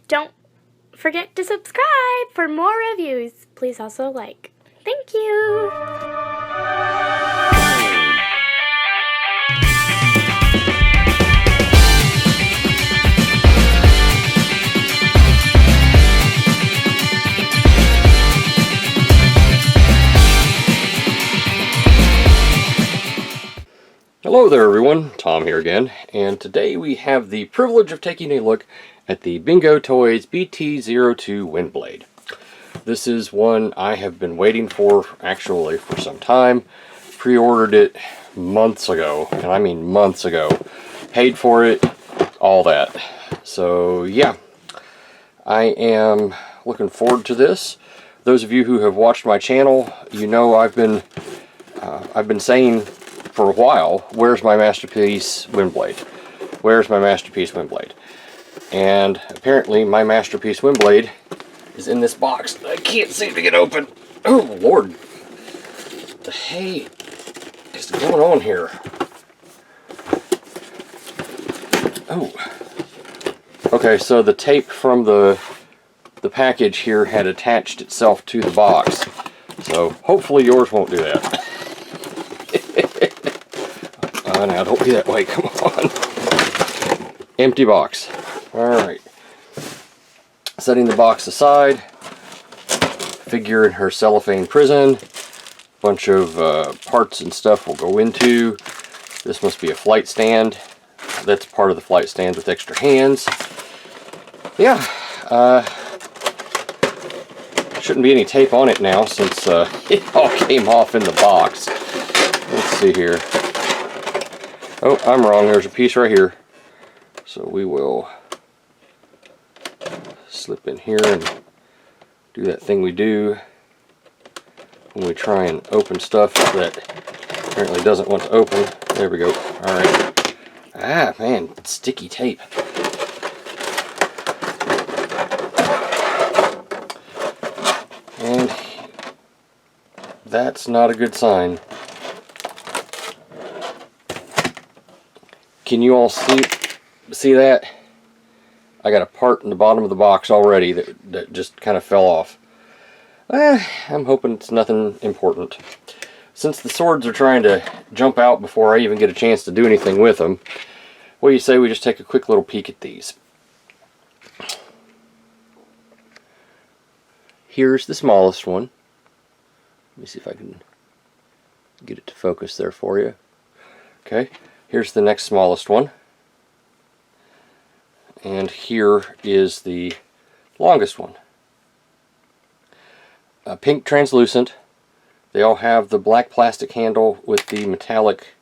don't forget to subscribe for more reviews. Please also like. Thank you! Hello there everyone, Tom here again, and today we have the privilege of taking a look at the Bingo Toys BT-02 Windblade. This is one I have been waiting for, actually, for some time. Pre-ordered it months ago, and I mean months ago. Paid for it, all that. So yeah, I am looking forward to this. Those of you who have watched my channel, you know I've been saying for a while, where's my masterpiece Windblade? Where's my masterpiece Windblade? And apparently my masterpiece Windblade is in this box. I can't seem to get open. Oh Lord, what the hey is going on here? Oh, okay. So the tape from the package here had attached itself to the box. So hopefully yours won't do that. Now don't be that way, come on. Empty box. Alright. Setting the box aside. Figure in her cellophane prison. Bunch of parts and stuff will go into. This must be a flight stand. That's part of the flight stand with extra hands. Yeah. Shouldn't be any tape on it now since it all came off in the box. Let's see here. Oh, I'm wrong. There's a piece right here. So we will slip in here and do that thing we do when we try and open stuff that apparently doesn't want to open. There we go. Alright. Ah, man. Sticky tape. And that's not a good sign. Can you all see that? I got a part in the bottom of the box already that just kind of fell off. I'm hoping it's nothing important. Since the swords are trying to jump out before I even get a chance to do anything with them, what do you say we just take a quick little peek at these? Here's the smallest one. Let me see if I can get it to focus there for you. Okay. Here's the next smallest one. And here is the longest one. Pink translucent. They all have the black plastic handle with the metallic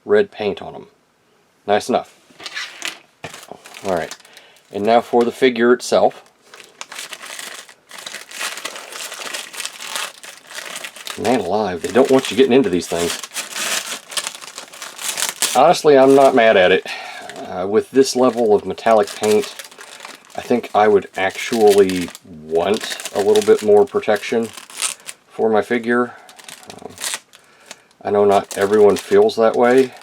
red paint on them. Nice enough. Alright. And now for the figure itself. Man alive, they don't want you getting into these things. Honestly, I'm not mad at it. With this level of metallic paint, I think I would actually want a little bit more protection for my figure. I know not everyone feels that way,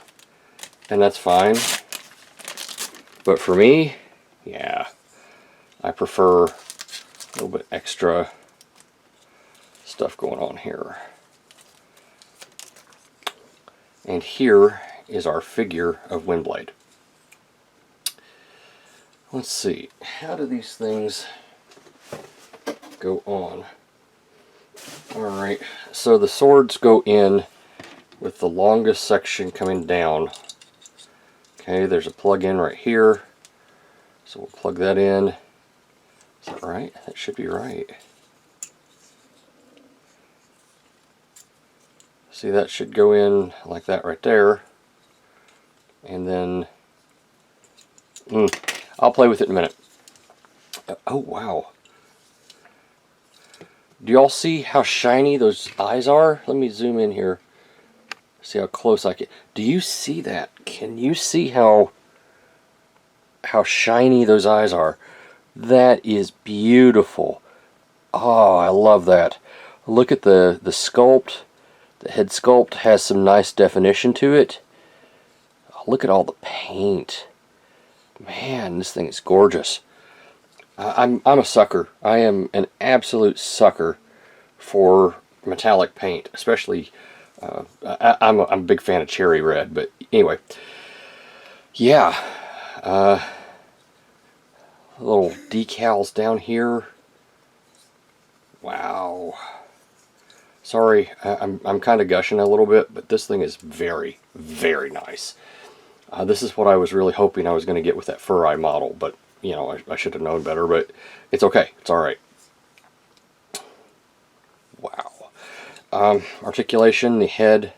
and that's fine. But for me, yeah, I prefer a little bit extra stuff going on here. And here is our figure of Windblade. Let's see, how do these things go on? Alright, so the swords go in with the longest section coming down. Okay, there's a plug-in right here, so we'll plug that in. Is that right? That should be right. See, that should go in like that right there. And then, I'll play with it in a minute. Oh, wow. Do y'all see how shiny those eyes are? Let me zoom in here. See how close I get. Do you see that? Can you see how shiny those eyes are? That is beautiful. Oh, I love that. Look at the sculpt. The head sculpt has some nice definition to it. Oh, look at all the paint. Man, this thing is gorgeous. I'm a sucker. I am an absolute sucker for metallic paint, especially I'm a big fan of cherry red. But anyway, yeah, little decals down here. Wow. Sorry, I'm kind of gushing a little bit, but this thing is very, very nice. This is what I was really hoping I was going to get with that Fur Eye model, but you know, I should have known better, but it's okay. It's alright. Wow. Articulation, the head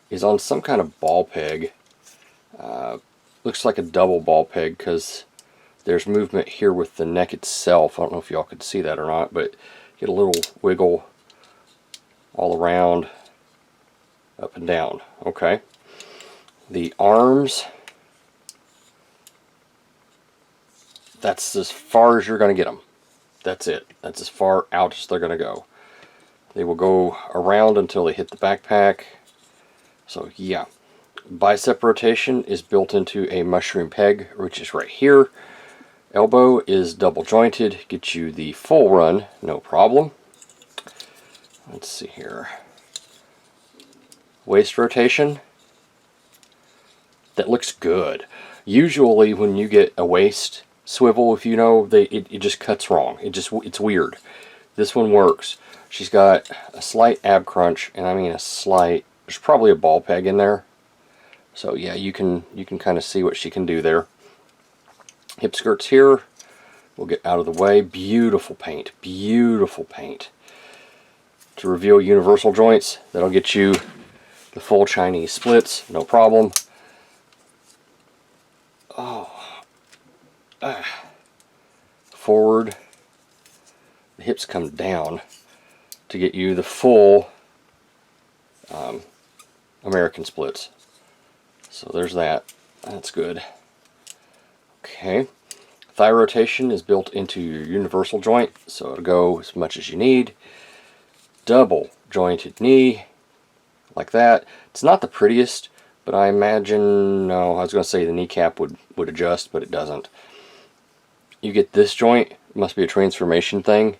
is on some kind of ball peg. Looks like a double ball peg because there's movement here with the neck itself. I don't know if y'all could see that or not, but get a little wiggle all around, up and down. Okay. The arms, that's as far as you're going to get them. That's it. That's as far out as they're going to go. They will go around until they hit the backpack. So yeah. Bicep rotation is built into a mushroom peg, which is right here. Elbow is double jointed, gets you the full run, no problem. Let's see here. Waist rotation. That looks good. Usually when you get a waist swivel, if you know, it just cuts wrong. It's weird. This one works. She's got a slight ab crunch, and I mean a slight. There's probably a ball peg in there. So yeah, you can kind of see what she can do there. Hip skirts here. We'll get out of the way. Beautiful paint. Beautiful paint. To reveal universal joints, that'll get you the full Chinese splits. No problem. Oh. Forward. The hips come down to get you the full American splits. So there's that. That's good. Okay. Thigh rotation is built into your universal joint, so it'll go as much as you need. Double jointed knee, like that. It's not the prettiest, but I imagine, no, I was going to say the kneecap would adjust, but it doesn't. You get this joint, it must be a transformation thing.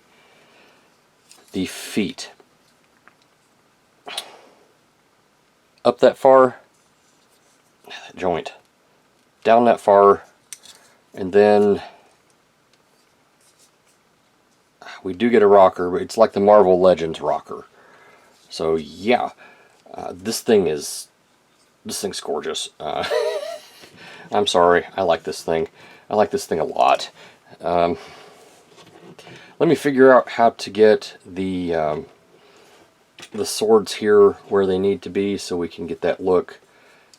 The feet. Up that far, that joint. Down that far, and then we do get a rocker, but it's like the Marvel Legends rocker. So yeah, this thing's gorgeous. I'm sorry, I like this thing. I like this thing a lot. Let me figure out how to get the swords here where they need to be so we can get that look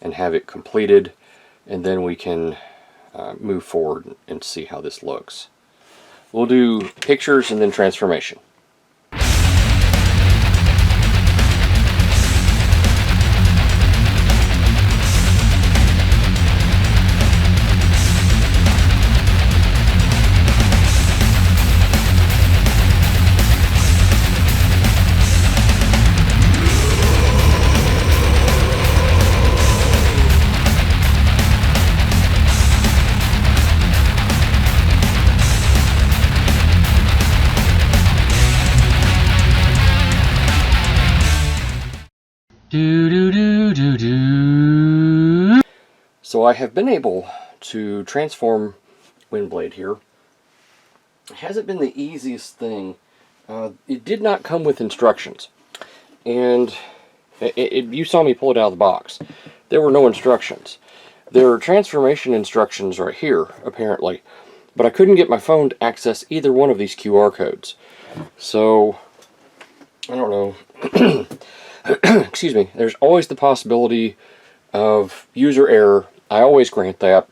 and have it completed, and then we can move forward and see how this looks. We'll do pictures and then transformation. So I have been able to transform Windblade here. It hasn't been the easiest thing. It did not come with instructions. And you saw me pull it out of the box. There were no instructions. There are transformation instructions right here, apparently. But I couldn't get my phone to access either one of these QR codes. So, I don't know. Excuse me. There's always the possibility of user error. I always grant that.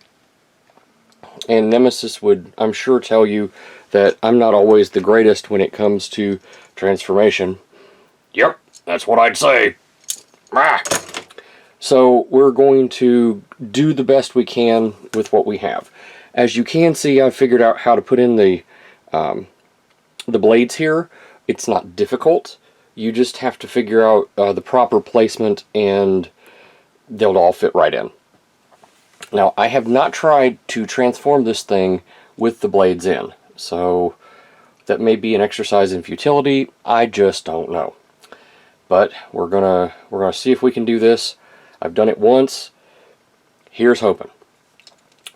And Nemesis would, I'm sure, tell you that I'm not always the greatest when it comes to transformation. Yep, that's what I'd say. Ah. So we're going to do the best we can with what we have. As you can see, I've figured out how to put in the blades here. It's not difficult. You just have to figure out the proper placement, and they'll all fit right in. Now, I have not tried to transform this thing with the blades in, so that may be an exercise in futility. I just don't know. But we're gonna see if we can do this. I've done it once. Here's hoping.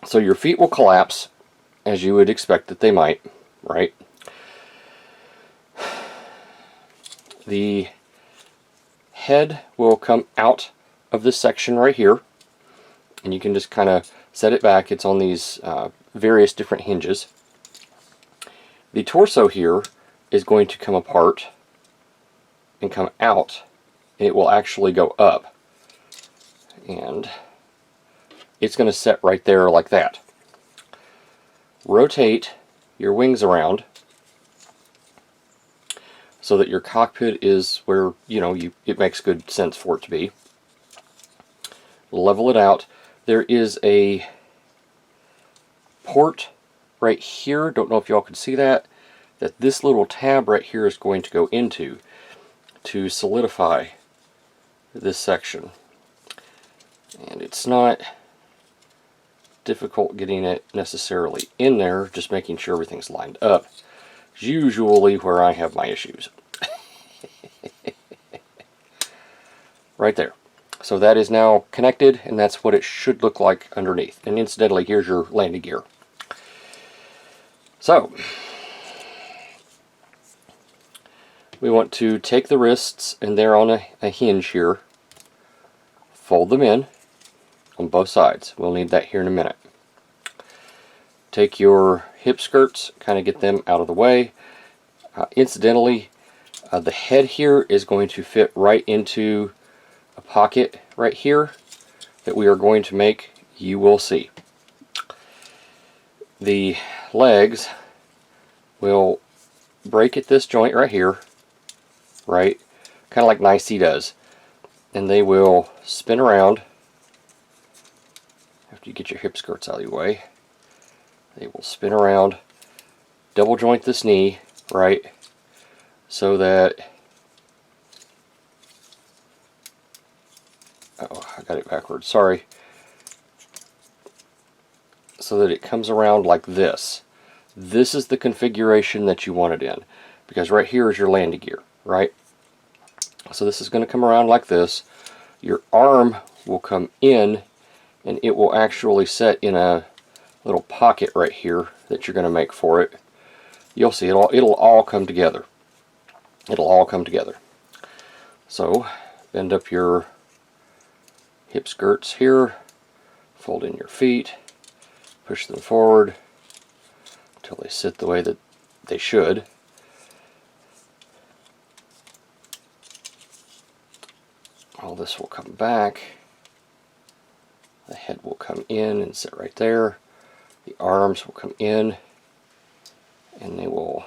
So your feet will collapse, as you would expect that they might, right? The head will come out of this section right here, and you can just kind of set it back. It's on these various different hinges. The torso here is going to come apart and come out, and it will actually go up, and it's going to set right there like that. Rotate your wings around so that your cockpit is where, you know, it makes good sense for it to be. Level it out. There is a port right here, don't know if y'all can see that this little tab right here is going to go into to solidify this section. And it's not difficult getting it necessarily in there, just making sure everything's lined up. It's usually where I have my issues. Right there. So that is now connected, and that's what it should look like underneath. And incidentally, here's your landing gear. So we want to take the wrists, and they're on a hinge here. Fold them in on both sides. We'll need that here in a minute. Take your hip skirts, kind of get them out of the way. Incidentally, the head here is going to fit right into a pocket right here that we are going to make. You will see. The legs will break at this joint right here, right? Kind of like Nicey does. And they will spin around. After you get your hip skirts out of your way, they will spin around, double joint this knee, right? So that, oh, I got it backwards, sorry. So that it comes around like this. This is the configuration that you want it in, because right here is your landing gear, right? So this is going to come around like this. Your arm will come in, and it will actually set in a little pocket right here that you're going to make for it. You'll see it'll all come together. It'll all come together. So bend up your hip skirts here, fold in your feet, push them forward until they sit the way that they should. All this will come back. The head will come in and sit right there. The arms will come in, and they will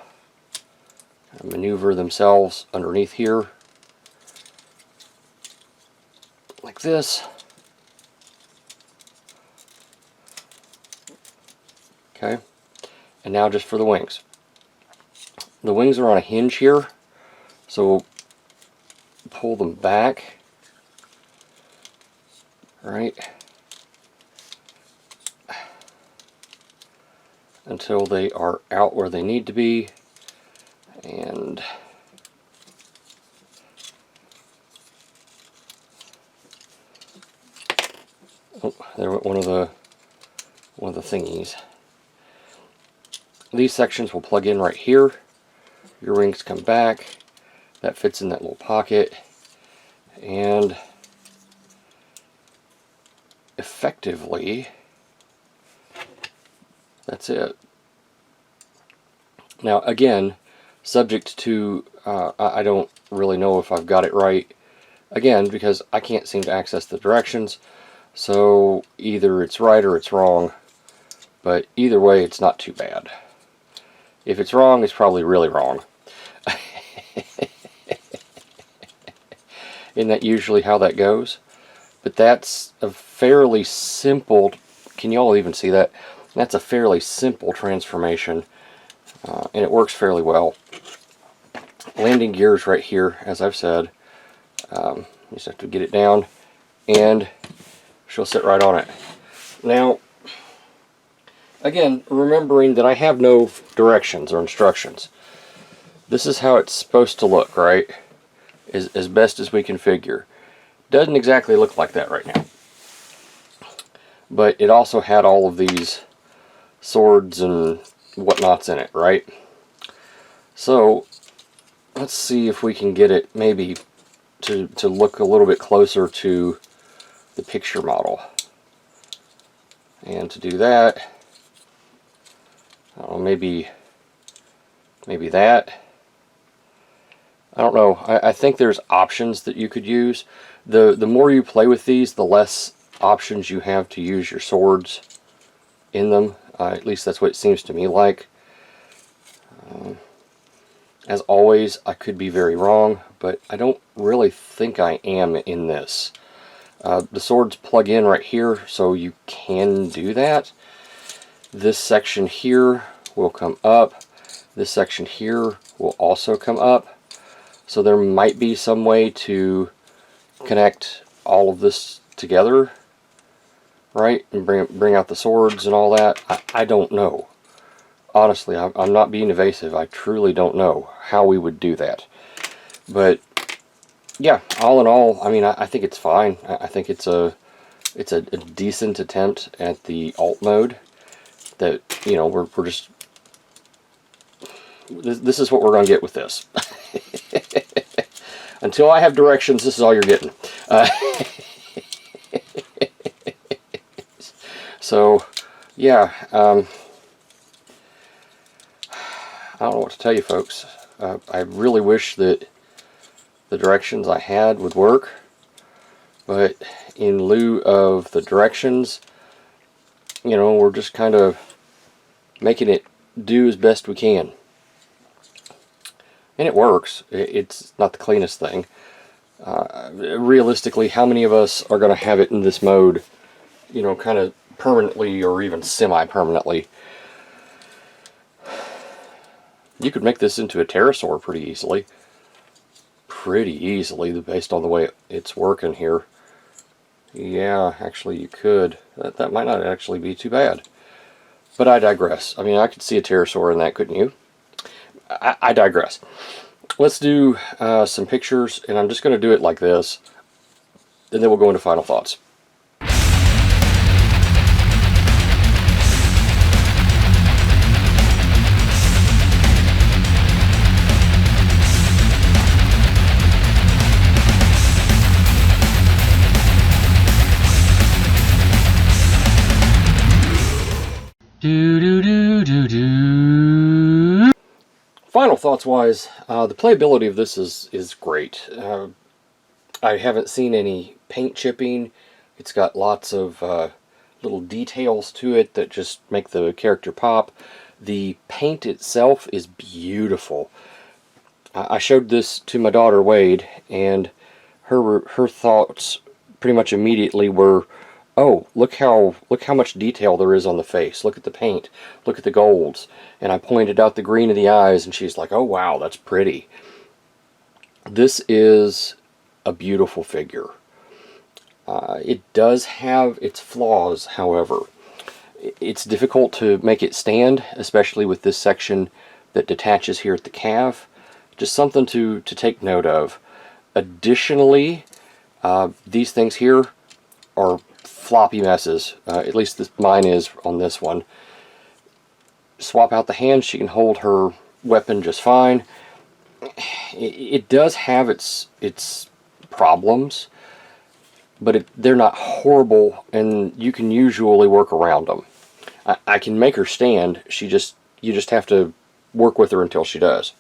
maneuver themselves underneath here like this. Okay, and now just for the wings. The wings are on a hinge here, so pull them back, right, until they are out where they need to be, and oh, there went one of the thingies. These sections will plug in right here. Your wings come back. That fits in that little pocket, and effectively that's it. Now again, subject to I don't really know if I've got it right, again, because I can't seem to access the directions, so either it's right or it's wrong, but either way it's not too bad. If it's wrong, it's probably really wrong. Isn't that usually how that goes? But that's a fairly simple, can you all even see that? That's a fairly simple transformation, and it works fairly well. Landing gears right here, as I've said. You just have to get it down, and she'll sit right on it. Now, again, remembering that I have no directions or instructions. This is how it's supposed to look, right? As best as we can figure. Doesn't exactly look like that right now. But it also had all of these swords and whatnots in it, right? So, let's see if we can get it maybe to look a little bit closer to the picture model. And to do that, I don't know, maybe that. I don't know. I think there's options that you could use. The more you play with these, the less options you have to use your swords in them. At least that's what it seems to me like. As always, I could be very wrong, but I don't really think I am in this. The swords plug in right here, so you can do that. This section here will come up. This section here will also come up. So there might be some way to connect all of this together, right? And bring out the swords and all that. I don't know. Honestly, I'm not being evasive. I truly don't know how we would do that. But yeah, all in all, I mean, I think it's fine. I think it's a decent attempt at the alt mode. That, you know, we're just, this is what we're going to get with this. Until I have directions, this is all you're getting. So, yeah, I don't know what to tell you, folks. I really wish that the directions I had would work, but in lieu of the directions, you know, we're just kind of making it do as best we can. And it works. It's not the cleanest thing. Realistically, how many of us are going to have it in this mode, you know, kind of permanently or even semi-permanently? You could make this into a pterosaur pretty easily. Based on the way it's working here. Yeah, actually you could. That might not actually be too bad. But I digress. I mean, I could see a pterosaur in that, couldn't you? I digress. Let's do some pictures, and I'm just going to do it like this, and then we'll go into final thoughts. Final thoughts wise, the playability of this is great. I haven't seen any paint chipping. It's got lots of little details to it that just make the character pop. The paint itself is beautiful. I showed this to my daughter Wade, and her thoughts pretty much immediately were, oh, look how much detail there is on the face. Look at the paint. Look at the golds. And I pointed out the green of the eyes, and she's like, oh wow, that's pretty. This is a beautiful figure. It does have its flaws, however. It's difficult to make it stand, especially with this section that detaches here at the calf. Just something to take note of. Additionally, these things here are floppy messes. At least mine is on this one. Swap out the hands, she can hold her weapon just fine. It does have its problems, but they're not horrible, and you can usually work around them. I can make her stand. You just have to work with her until she does.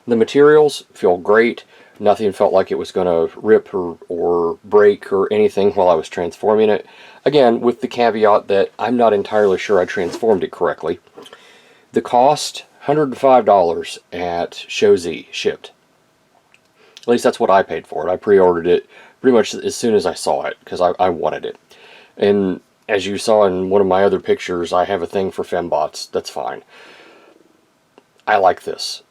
The materials feel great. Nothing felt like it was going to rip or break or anything while I was transforming it. Again, with the caveat that I'm not entirely sure I transformed it correctly. The cost, $105 at Show Z, shipped. At least that's what I paid for it. I pre-ordered it pretty much as soon as I saw it, because I wanted it. And as you saw in one of my other pictures, I have a thing for fembots. That's fine. I like this.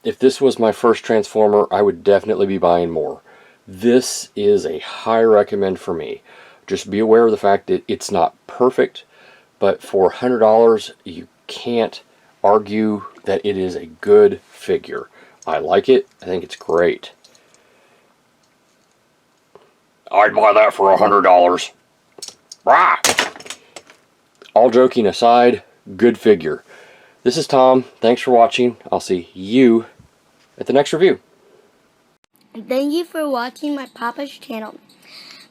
If this was my first Transformer, I would definitely be buying more. This is a high recommend for me. Just be aware of the fact that it's not perfect, but for $100, you can't argue that it is a good figure. I like it. I think it's great. I'd buy that for $100. Rah! All joking aside, good figure. This is Tom. Thanks for watching. I'll see you at the next review. Thank you for watching my Papa's channel.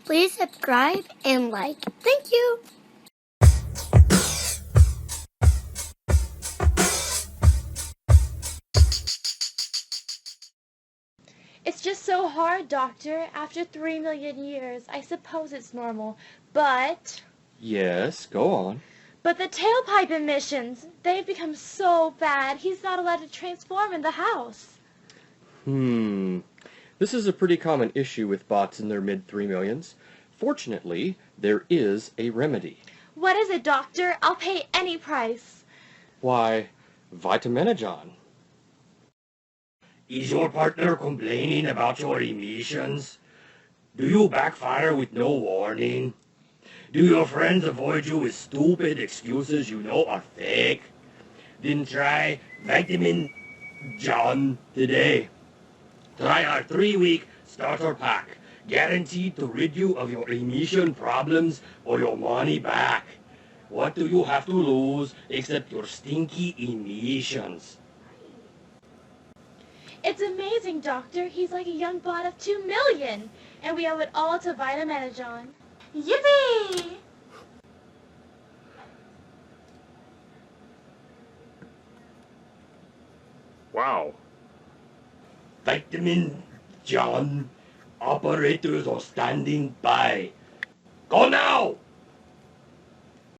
Please subscribe and like. Thank you. It's just so hard, Doctor. After 3 million years, I suppose it's normal, but... Yes, go on. But the tailpipe emissions, they've become so bad, he's not allowed to transform in the house. This is a pretty common issue with bots in their mid-3 millions. Fortunately, there is a remedy. What is it, Doctor? I'll pay any price. Why, Vitaminogen. Is your partner complaining about your emissions? Do you backfire with no warning? Do your friends avoid you with stupid excuses you know are fake? Then try Vitamin John today. Try our 3-week starter pack, guaranteed to rid you of your emission problems or your money back. What do you have to lose except your stinky emissions? It's amazing, Doctor. He's like a young bot of 2 million. And we owe it all to Vitaminogen. Yippee! Wow. Vitamin John, operators are standing by. Go now!